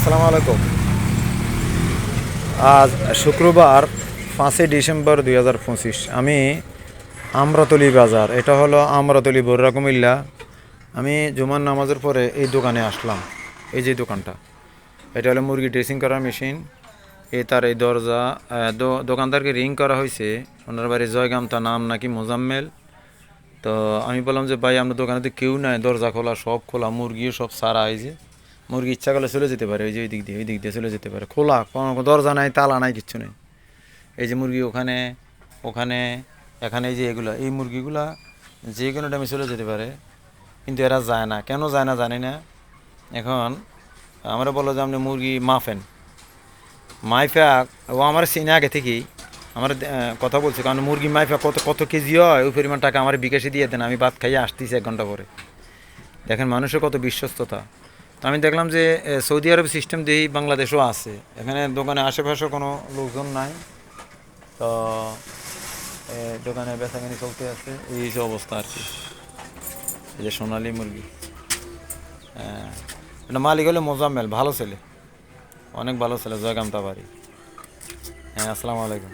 আসসালামু আলাইকুম। আজ শুক্রবার 5 ডিসেম্বর 2025। আমি আমরাতলি বাজার, এটা হলো আমরাতলি বররা কুমিল্লা। আমি জুমার নামাজের পরে এই দোকানে আসলাম। এই যে দোকানটা, এটা হলো মুরগি ড্রেসিং করার মেশিন। তার এই দরজা দোকানদারকে রিং করা হয়েছে। ওনার বাড়ি জয়গামতা, নাম নাকি মোজাম্মেল। তো আমি বললাম যে ভাই, আপনার দোকানে তো কেউ নাই, দরজা খোলা, সব খোলা, মুরগিও সব সারা। এই যে মুরগি ইচ্ছা করলে চলে যেতে পারে, ওই যে ওই দিক দিয়ে চলে যেতে পারে, খোলা, কোনো দরজা নাই, তালা নাই, কিচ্ছু নেই। এই যে মুরগি ওখানে, ওখানে, এখানে, এই যে এগুলা, এই মুরগিগুলা যে কোনো টাইমে চলে যেতে পারে, কিন্তু এরা যায় না। কেন যায় না জানি না। এখন আমরা বলো যে আপনি মুরগি মাফেন, মাইফা, ও আমার চিনে আগে থেকেই আমার কথা বলছে, কারণ মুরগি মাইফা কত কত কেজি হয়, ওই পরিমাণ টাকা আমার বিকাশে দিয়ে দেন, আমি ভাত খাইয়ে আসতেছি 1 ঘন্টা পরে। দেখেন মানুষের কত বিশ্বস্ততা। তো আমি দেখলাম যে সৌদি আরব সিস্টেম দিয়েই বাংলাদেশও আছে। এখানে দোকানে আশেপাশে কোনো লোকজন নাই। তো দোকানে বেচাকেনি চলতে আছে, এই যে অবস্থা আর কি। এই যে সোনালি মুরগি, এটা মালিক হলে মোজাম্মেল, ভালো ছেলে, অনেক ভালো ছেলে, জয়গামতা বাড়ি। হ্যাঁ, আসসালামু আলাইকুম।